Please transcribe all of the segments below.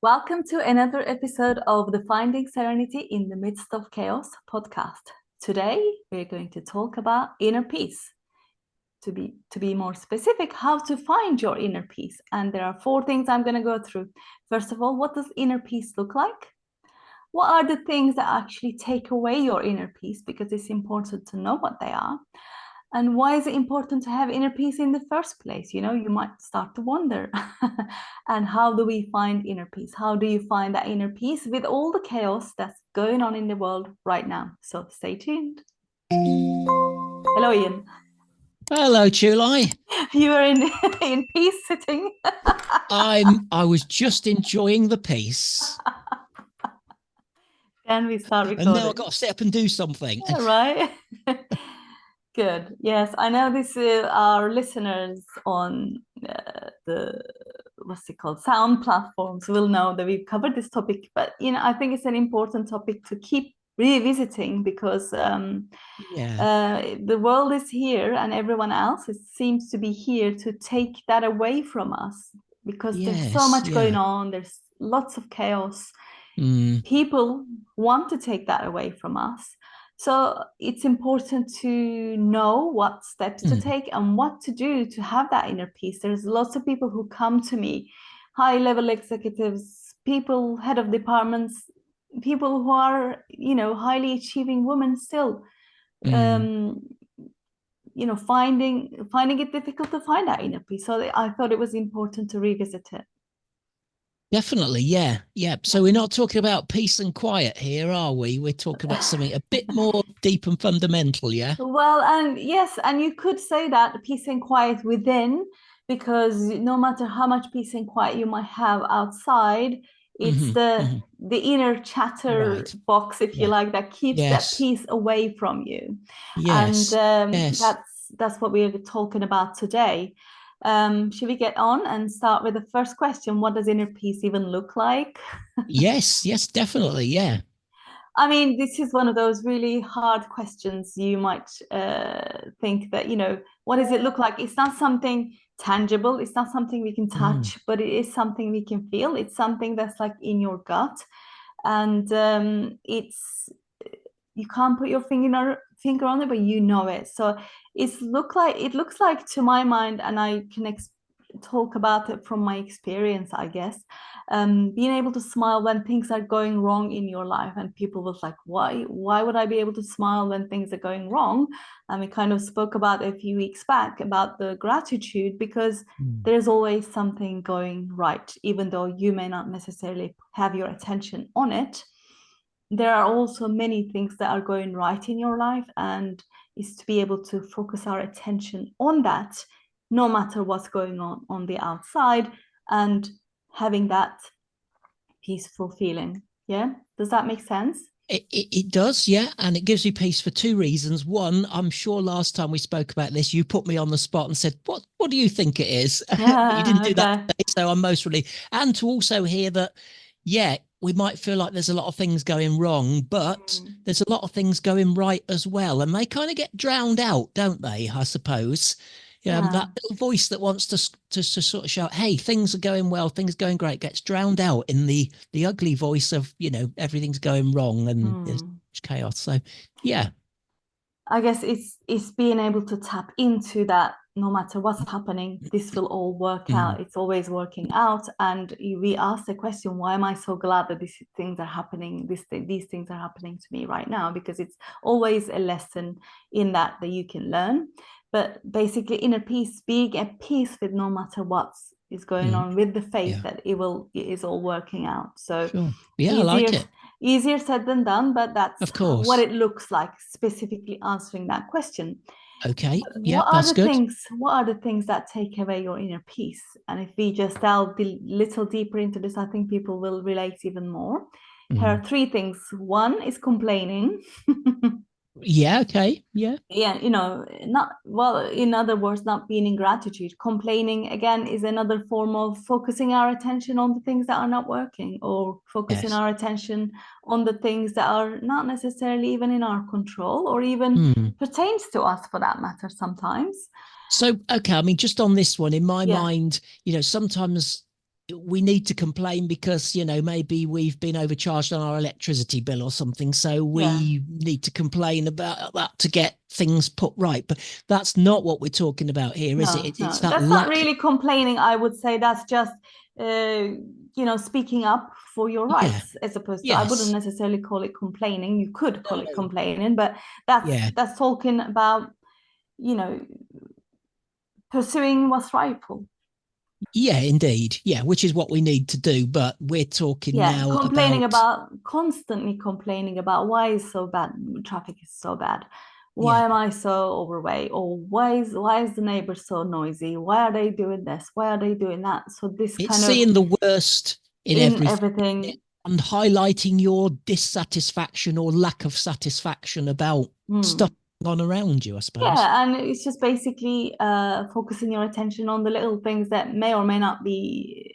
Welcome to another episode of the Finding Serenity in the Midst of Chaos podcast. Today, we're going to talk about inner peace. To be more specific, how to find your inner peace. And there are 4 things I'm going to go through. First of all, what does inner peace look like? What are the things that actually take away your inner peace? Because it's important to know what they are. And why is it important to have inner peace in the first place? You might start to wonder. And how do we find inner peace? How do you find that inner peace with all the chaos that's going on in the world right now? So stay tuned. Hello, Ian. Hello, Chulai. You are in peace sitting. I was just enjoying the peace. Can we start recording? And now I've got to sit up and do something. Yeah, right. Good. Yes, I know this our listeners on the what's it called, sound platforms will know that we've covered this topic, but I think it's an important topic to keep revisiting because the world is here and everyone else seems to be here to take that away from us because there's so much going on. There's lots of chaos. People want to take that away from us. So it's important to know what steps to take and what to do to have that inner peace. There's lots of people who come to me, high-level executives, people, head of departments, people who are, highly achieving women still, finding it difficult to find that inner peace. So I thought it was important to revisit it. Definitely, yeah. So we're not talking about peace and quiet here, are we? We're talking about something a bit more deep and fundamental, yeah? Well, and yes, and you could say that peace and quiet within, because no matter how much peace and quiet you might have outside, it's the inner chatter box, if you like, that keeps that peace away from you. Yes. And that's what we're talking about today. Should we get on and start with the first question? What does inner peace even look like? Yes, definitely, yeah. I mean, this is one of those really hard questions. You might think that, what does it look like? It's not something tangible. It's not something we can touch, but it is something we can feel. It's something that's like in your gut. And you can't put your finger on it, but you know it. So it looks like to my mind, and I can talk about it from my experience, I guess, being able to smile when things are going wrong in your life. And people was like, why would I be able to smile when things are going wrong? And we kind of spoke about a few weeks back about the gratitude, because there's always something going right, even though you may not necessarily have your attention on it. There are also many things that are going right in your life, and is to be able to focus our attention on that, no matter what's going on the outside, and having that peaceful feeling. Yeah, does that make sense? It does, yeah. And it gives me peace for 2 reasons. One, I'm sure last time we spoke about this, you put me on the spot and said, what do you think it is? But you didn't do that today, so I'm most relieved. And to also hear that, we might feel like there's a lot of things going wrong, but there's a lot of things going right as well. And they kind of get drowned out, don't they, I suppose? That little voice that wants to sort of shout, hey, things are going well, things are going great, gets drowned out in the ugly voice of, everything's going wrong and there's chaos. So, yeah. I guess it's being able to tap into that. No matter what's happening, this will all work out. It's always working out. And we ask the question, why am I so glad that these things are happening? These things are happening to me right now, because it's always a lesson in that you can learn. But basically, inner peace, being at peace with no matter what is going on, with the faith that it is all working out. So I like it. Easier said than done, but that's of course what it looks like, specifically answering that question. Okay. What are that's the good. What are the things that take away your inner peace? And if we just delve a little deeper into this, I think people will relate even more. There are 3 things. One is complaining. Okay. Yeah, not well, in other words, not being in gratitude. Complaining, again, is another form of focusing our attention on the things that are not working, or focusing our attention on the things that are not necessarily even in our control, or even pertains to us, for that matter, sometimes. So, okay, I mean, just on this one, in my mind, sometimes we need to complain because, you know, maybe we've been overcharged on our electricity bill or something. So we need to complain about that to get things put right. But that's not what we're talking about here, is it? It's that That's not lack. really complaining. I would say that's just, speaking up for your Yeah. rights, as opposed to, I wouldn't Yes. necessarily call it complaining. You could call it No. complaining, but that's Yeah. that's talking about, pursuing what's rightful. Yeah, indeed. Yeah, which is what we need to do. But we're talking Yeah, now about, constantly complaining about why is so bad, traffic is so bad. Why yeah, am I so overweight? Or why is the neighbor so noisy? Why are they doing this? Why are they doing that? So this it's kind of seeing the worst in in everything everything. and highlighting your dissatisfaction or lack of satisfaction about stuff on around you, I suppose. Yeah, and it's just basically focusing your attention on the little things that may or may not be,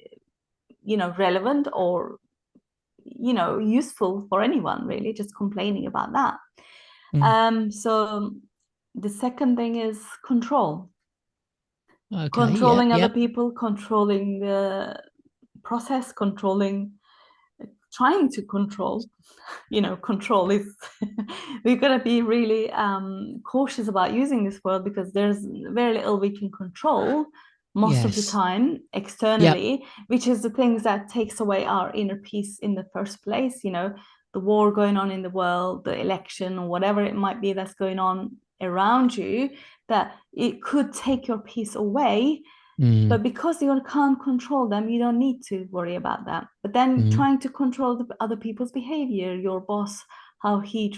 relevant or, useful for anyone, really, just complaining about that. Mm. So the second thing is control. Okay. Yeah. Controlling other Yeah. people, controlling the process, trying to control. Control is we've got to be really cautious about using this word, because there's very little we can control most of the Yes. time Yeah. externally, which is the things that takes away our inner peace in the first place. The war going on in the world, the election, or whatever it might be that's going on around you, that it could take your peace away. Mm. But because you can't control them, you don't need to worry about that. But then Mm. trying to control the other people's behavior, your boss, how he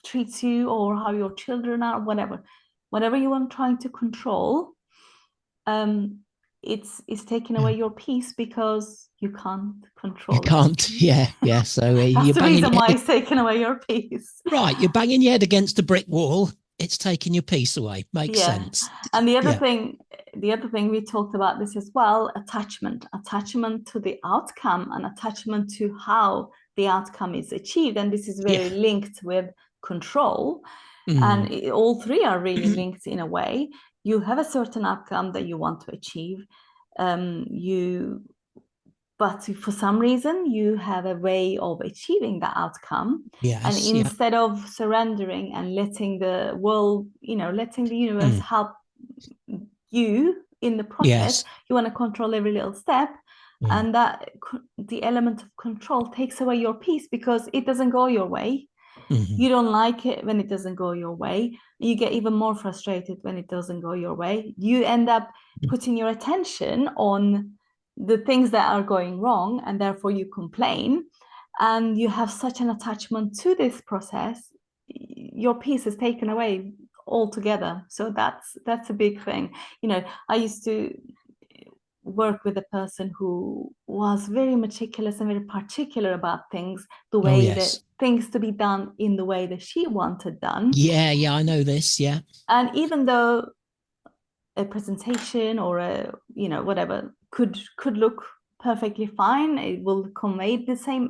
treats you, or how your children are, whatever you are trying to control, it's taking Yeah. away your peace, because you can't You control it. can't. Yeah. Yeah. So That's you're the banging reason your why head. it's taken away your peace. Right. You're banging your head against a brick wall. It's taking your peace away. Makes Yeah. sense. And Yeah. the other thing, we talked about this as well, attachment to the outcome, and attachment to how the outcome is achieved. And this is very Yeah. linked with control. Mm. And all three are really linked in a way. You have a certain outcome that you want to achieve. You But for some reason you have a way of achieving that outcome, and Yes. Yeah. instead of surrendering and letting the world, letting the universe Mm. help you in the process, Yes. you want to control every little step. Mm. And that the element of control takes away your peace, because it doesn't go your way. Mm. You don't like it when it doesn't go your way. You get even more frustrated when it doesn't go your way. You end up putting your attention on the things that are going wrong, and therefore you complain, and you have such an attachment to this process. Your peace is taken away altogether. So that's a big thing. I used to work with a person who was very meticulous and very particular about things, the Oh, way that yes. things to be done in the way that she wanted done. Yeah. Yeah. I know this. Yeah. And even though a presentation or a, whatever could look perfectly fine, it will convey the same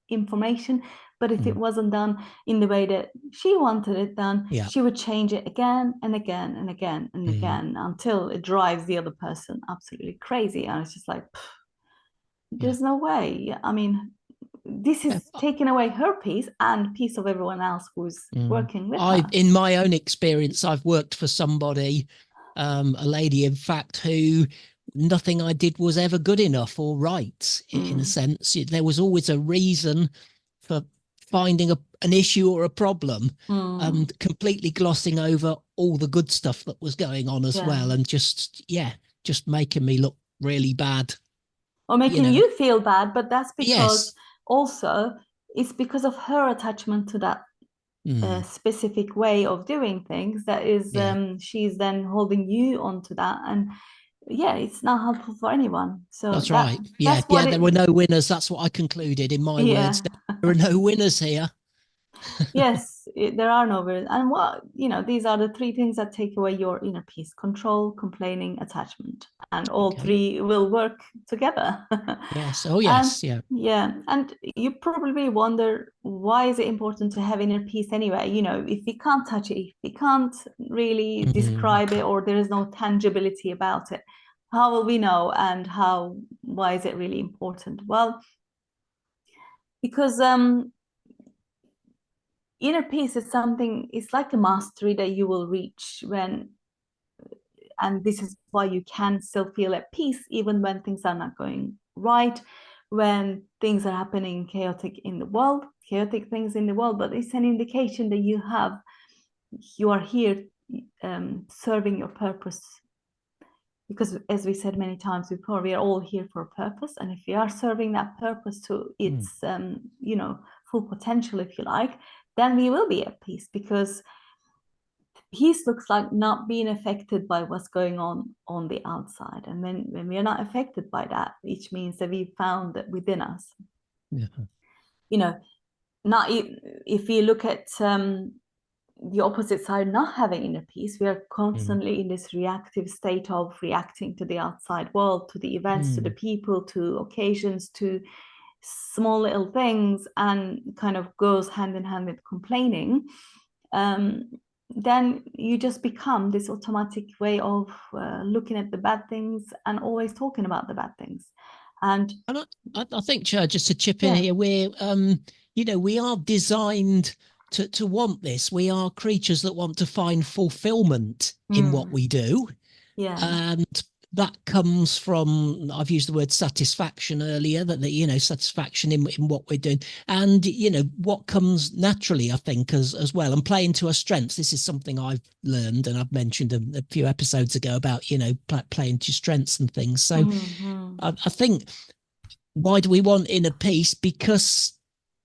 information, but if it Mm. wasn't done in the way that she wanted it done, Yeah. she would change it again and again and again and Mm. again, until it drives the other person absolutely crazy. And it's just like, Yeah. there's no way. I mean, this Yeah. is taking away her peace and peace of everyone else who's Mm. working with her. In my own experience, I've worked for somebody, a lady, in fact, who nothing I did was ever good enough or right, in a sense. There was always a reason for finding an issue or a problem, and completely glossing over all the good stuff that was going on as Yeah. well. And just making me look really bad, Or you making know. you feel bad, but that's because Yes. also it's because of her attachment to that Mm. specific way of doing things, that is, Yeah. she's then holding you onto that. And yeah, it's not helpful for anyone. So That's right. Yeah, that's yeah. what There it. were no winners. That's what I concluded in my Yeah. words. There are no winners here. Yes, there are no words. And these are the three things that take away your inner peace: control, complaining, attachment. And all Okay. three will work together. Yes. Oh, And yes. Yeah. yeah, and you probably wonder, why is it important to have inner peace anyway? If we can't touch it, if we can't really Mm. describe it, or there is no tangibility about it, how will we know, and why is it really important? Well, because inner peace is something, it's like a mastery that you will reach when, and this is why you can still feel at peace even when things are not going right, when things are happening chaotic things in the world. But it's an indication that you are here serving your purpose, because as we said many times before, we are all here for a purpose, and if we are serving that purpose to its full potential, if you like, then we will be at peace, because peace looks like not being affected by what's going on the outside. And when we are not affected by that, which means that we found that within us, not if we look at the opposite side, not having inner peace, we are constantly in this reactive state of reacting to the outside world, to the events, to the people, to occasions, to small little things, and kind of goes hand in hand with complaining. Then you just become this automatic way of looking at the bad things and always talking about the bad things. And I think, just to chip in here, we're we are designed to want this. We are creatures that want to find fulfillment in what we do. And that comes from, I've used the word satisfaction earlier, that satisfaction in what we're doing, and what comes naturally, I think, as well, and playing to our strengths. This is something I've learned, and I've mentioned a few episodes ago about playing to strengths and things. So I think, why do we want inner peace? Because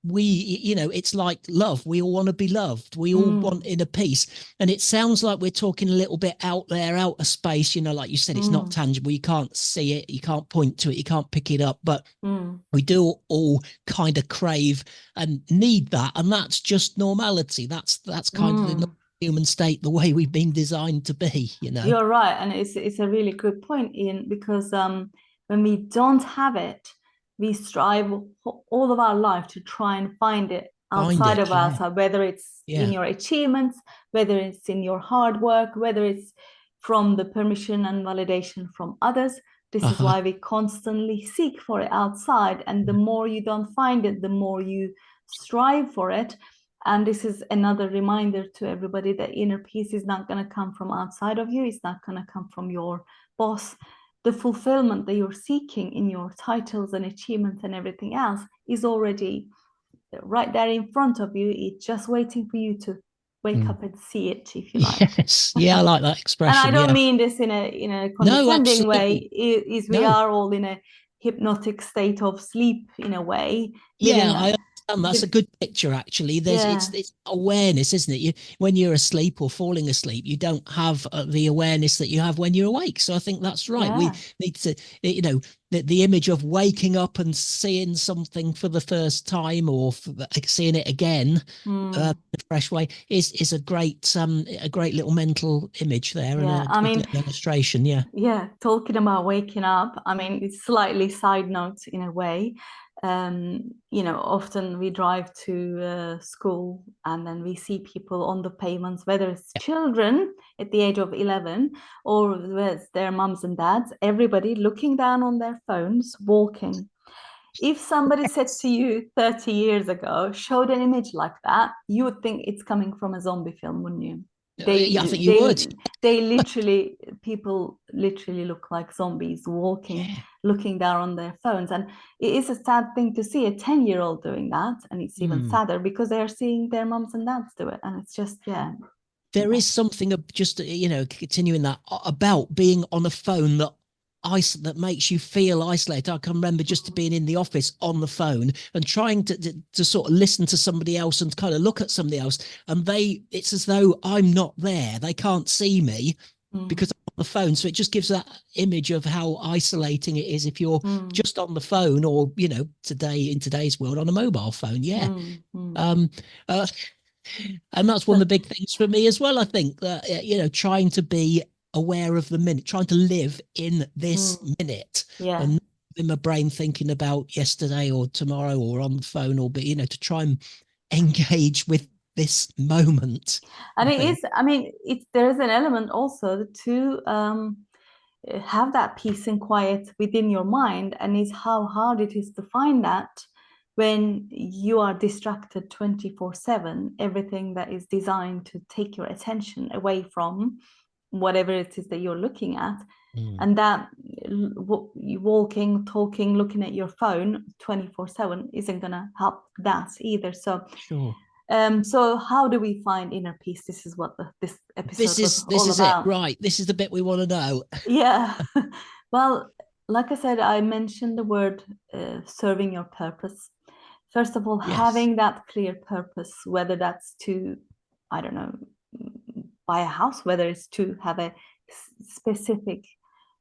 it's like love. We all want to be loved. We all want inner peace. And it sounds like we're talking a little bit out there, out of space, like you said, it's not tangible. You can't see it. You can't point to it. You can't pick it up. But we do all kind of crave and need that. And that's just normality. That's kind of the human state, the way we've been designed to be, You're right. And it's a really good point, Ian, because when we don't have it, we strive all of our life to try and find it outside of us, whether it's in your achievements, whether it's in your hard work, whether it's from the permission and validation from others. This is why we constantly seek for it outside. And the more you don't find it, the more you strive for it. And this is another reminder to everybody that inner peace is not going to come from outside of you. It's not going to come from your boss. The fulfillment that you're seeking in your titles and achievements and everything else is already right there in front of you. It's just waiting for you to wake up and see it, if you like. Yes, I like that expression. And I don't mean this in a condescending way. We are all in a hypnotic state of sleep, in a way. I understand. That's a good picture, actually. It's awareness, isn't it? When you're asleep or falling asleep, you don't have the awareness that you have when you're awake. So I think that's right. We need to, the image of waking up and seeing something for the first time, or seeing it again in a fresh way, is a great little mental image there, and a good illustration. Talking about waking up, I mean, it's slightly side note in a way. Often we drive to school, and then we see people on the pavements, whether it's children at the age of 11 or it's their mums and dads, everybody looking down on their phones, walking. If somebody said to you 30 years ago, showed an image like that, you would think it's coming from a zombie film, wouldn't you? I think you would. People literally look like zombies walking, looking down on their phones. And it is a sad thing to see a 10-year-old doing that. And it's even sadder because they are seeing their mums and dads do it. And it's just, There is something just, continuing that about being on a phone that makes you feel isolated. I can remember just being in the office on the phone and trying to sort of listen to somebody else and kind of look at somebody else, and it's as though I'm not there. They can't see me because I'm on the phone. So it just gives that image of how isolating it is if you're just on the phone, or in today's world, on a mobile phone. And that's one of the big things for me as well. I think that trying to be aware of the minute, trying to live in this minute, and in my brain thinking about yesterday or tomorrow or on the phone, or to try and engage with this moment. And there is an element also to have that peace and quiet within your mind, and is how hard it is to find that when you are distracted 24/7, everything that is designed to take your attention away from whatever it is that you're looking at. And that walking, talking, looking at your phone 24/7 isn't going to help that either. So sure. So how do we find inner peace? This is what this episode was This all is it, about. right? This is the bit we want to know. Yeah. Well, like I said, I mentioned the word serving your purpose. First of all, Yes. having that clear purpose, whether that's to, I don't know, buy a house, whether it's to have a specific,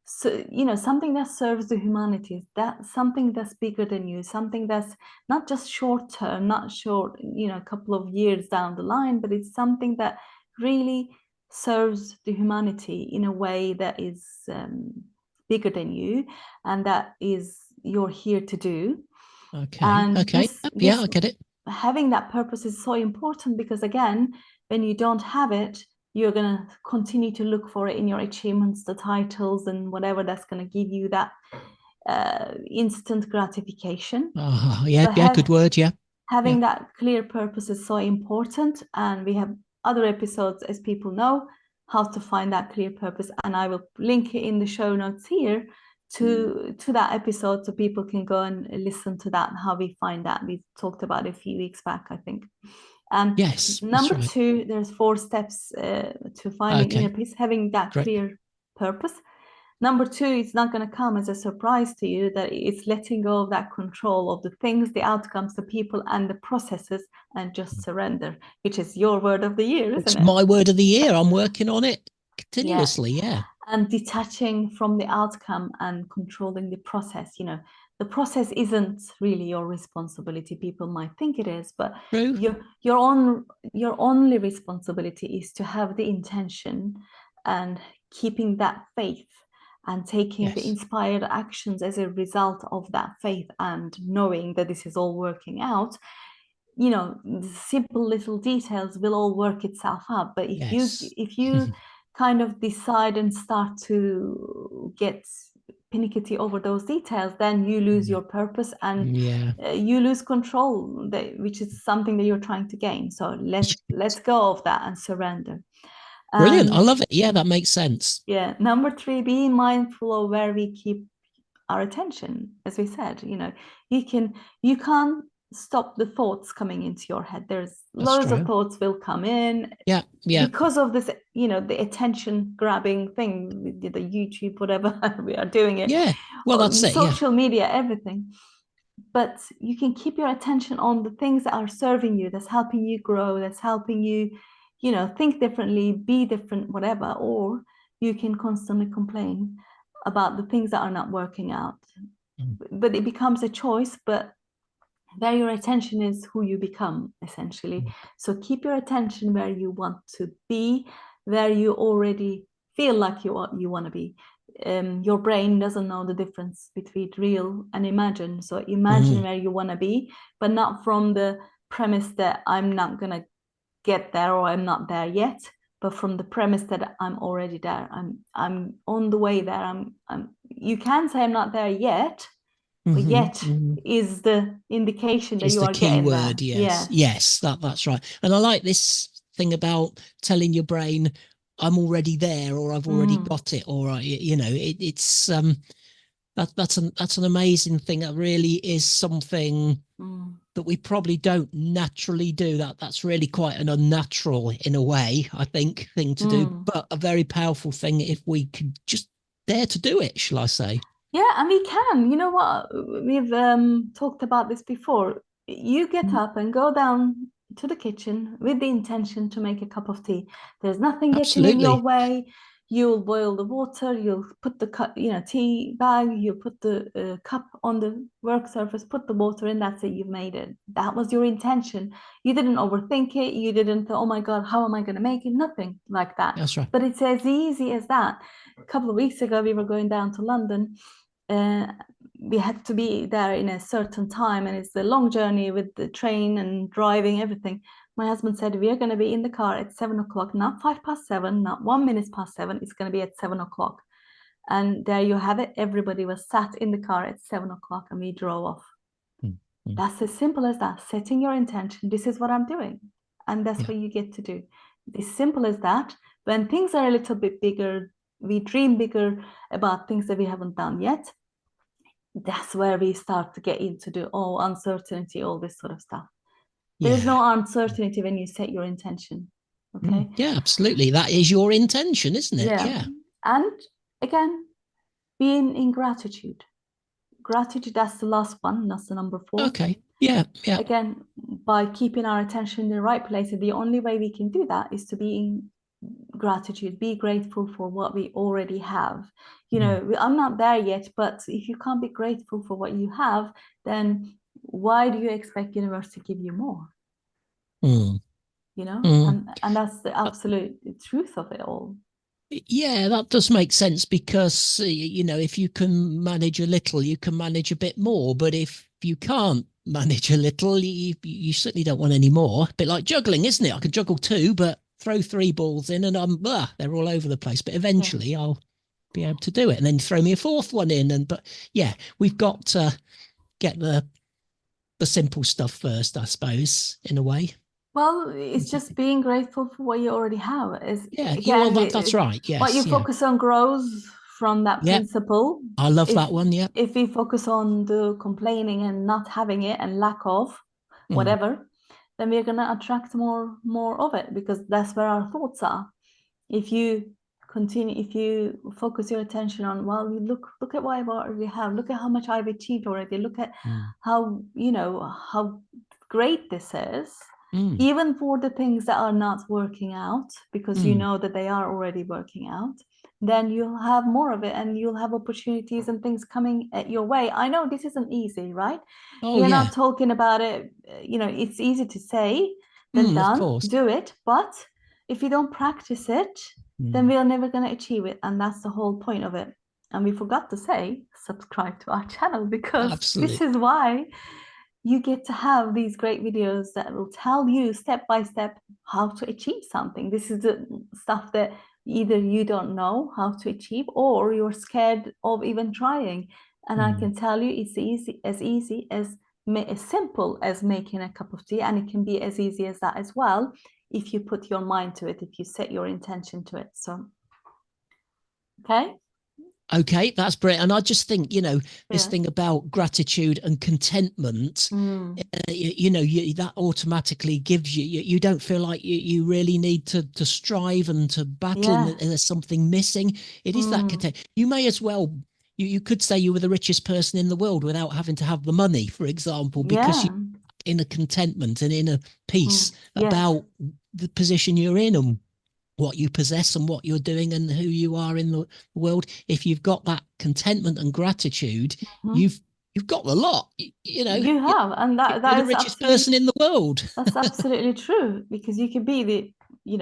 so something that serves the humanities, that something that's bigger than you, something that's not just short term, not short, a couple of years down the line, but it's something that really serves the humanity in a way that is bigger than you, and that is you're here to do. Okay. And Okay. Yeah, I get it. having that purpose is so important, because again, when you don't have it, you're going to continue to look for it in your achievements, the titles, and whatever that's going to give you that instant gratification. Yeah, So yeah, good word. Yeah. Yeah. having that clear purpose is so important. And we have other episodes, as people know, how to find that clear purpose. And I will link it in the show notes here to that episode, so people can go and listen to that, how we find that. We talked about it a few weeks back, I think. And Yes, that's number right. 2, there's 4 steps to finding inner Okay. peace, having that Great. clear purpose. Number 2, it's not going to come as a surprise to you, that it's letting go of that control of the things, the outcomes, the people, and the processes, and just surrender, which is your word of the year, isn't It's it? my word of the year. I'm working on it Yeah. continuously. Yeah. And detaching from the outcome and controlling the process. The process isn't really your responsibility. People might think it is, but True. your only responsibility is to have the intention and keeping that faith and taking the Yes. inspired actions as a result of that faith, and knowing that this is all working out. The simple little details will all work itself out. But Yes. if you kind of decide and start to get pinicky over those details, then you lose your purpose, and Yeah. you lose control, which is something that you're trying to gain. So let's go of that and surrender. Brilliant. I And love it. Yeah, that makes sense. yeah, number 3, being mindful of where we keep our attention. As we said, you can't stop the thoughts coming into your head. There's That's loads of true. thoughts will come in Yeah. Yeah. because of this, the attention grabbing thing, the YouTube, whatever we are doing it, Yeah. Well, or that's it. Yeah. social media, everything. But you can keep your attention on the things that are serving you, that's helping you grow, that's helping you, think differently, be different, whatever. Or you can constantly complain about the things that are not working out. But it becomes a choice. But where your attention is, who you become, essentially. So keep your attention where you want to be, where you already feel like you want to be. Your brain doesn't know the difference between real and imagine. So imagine where you want to be, but not from the premise that I'm not going to get there, or I'm not there yet, but from the premise that I'm already there. I'm on the way there. You can say I'm not there yet, but yet is the indication that Is you the are key getting there. word. Yes. Yeah. Yes. That's right. And I like this thing about telling your brain, I'm already there, or I've already got it, or it's that's an amazing thing. That really is something that we probably don't naturally do. That's really quite an unnatural, in a way, I think, thing to do, but a very powerful thing if we could just dare to do it, shall I say. Yeah, and we can. You know what? We've talked about this before. You get up and go down to the kitchen with the intention to make a cup of tea. There's nothing getting in your Absolutely. way. You'll boil the water. You'll put the tea bag. You put the cup on the work surface. Put the water in. That's it. You've made it. That was your intention. You didn't overthink it. You didn't. Oh my God, how am I going to make it? Nothing like that. That's right. But it's as easy as that. A couple of weeks ago, we were going down to London. We had to be there in a certain time, and it's a long journey with the train and driving, everything. My husband said, we are going to be in the car at 7 o'clock, not 7:05, not 1 minute past 7. It's going to be at 7 o'clock. And there you have it. Everybody was sat in the car at 7 o'clock and we drove off. Mm-hmm. That's as simple as that. Setting your intention. This is what I'm doing. And that's what you get to do. It's simple as that. When things are a little bit bigger, we dream bigger about things that we haven't done yet. That's where we start to get into the uncertainty, all this sort of stuff. There is no uncertainty when you set your intention. Okay. Yeah, absolutely. That is your intention, isn't it? Yeah. And again, being in gratitude. Gratitude, that's the last one. That's the number 4. Okay. Yeah. Again, by keeping our attention in the right place, and the only way we can do that is to be in gratitude, be grateful for what we already have. I'm not there yet, but if you can't be grateful for what you have, then why do you expect universe to give you more? And that's the absolute truth of it all. Yeah, that does make sense because, if you can manage a little, you can manage a bit more. But if you can't manage a little, you certainly don't want any more. A bit like juggling, isn't it? I can juggle 2, but throw 3 balls in and they're all over the place. But eventually I'll be able to do it. And then throw me a 4th one in. But yeah, we've got to get the simple stuff first, I suppose, in a way. Well, it's just being grateful for what you already have. That's right. Yes. What you focus on grows from that principle. I love that one. Yeah. If we focus on the complaining and not having it and lack of whatever, then we're going to attract more of it, because that's where our thoughts are. If you focus your attention on, well, you look at what I already have, look at how much I've achieved already, look at how great this is. Even for the things that are not working out, because you know that they are already working out, then you'll have more of it and you'll have opportunities and things coming at your way. I know this isn't easy, right? We're not talking about it, it's easy to say than done. Of course. Do it, but if you don't practice it, then we're never going to achieve it. And that's the whole point of it. And we forgot to say, subscribe to our channel, because this is why you get to have these great videos that will tell you step by step how to achieve something. This is the stuff that either you don't know how to achieve or you're scared of even trying. And I can tell you it's easy as simple as making a cup of tea, and it can be as easy as that as well if you put your mind to it, if you set your intention to it. So, okay, that's brilliant. And I just think, this thing about gratitude and contentment, that automatically gives you don't feel like you really need to strive and to battle and there's something missing. It is that content. You may as well, you could say you were the richest person in the world without having to have the money, for example, because you're in a contentment and in a peace about the position you're in and what you possess and what you're doing and who you are in the world. If you've got that contentment and gratitude, you've got the lot. You have, and that is the richest person in the world. That's absolutely true, because you can be the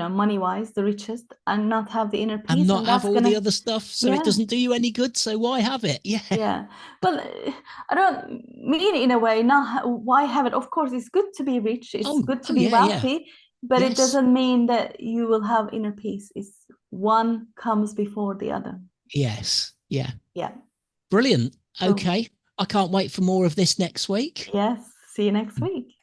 money wise the richest and not have the inner peace and not have all the other stuff, so it doesn't do you any good. So why have it? Well, I don't mean it in a way, not why have it. Of course it's good to be rich, it's good to be wealthy, but it doesn't mean that you will have inner peace. It's one comes before the other. Brilliant. Okay, I can't wait for more of this next week. Yes, see you next week.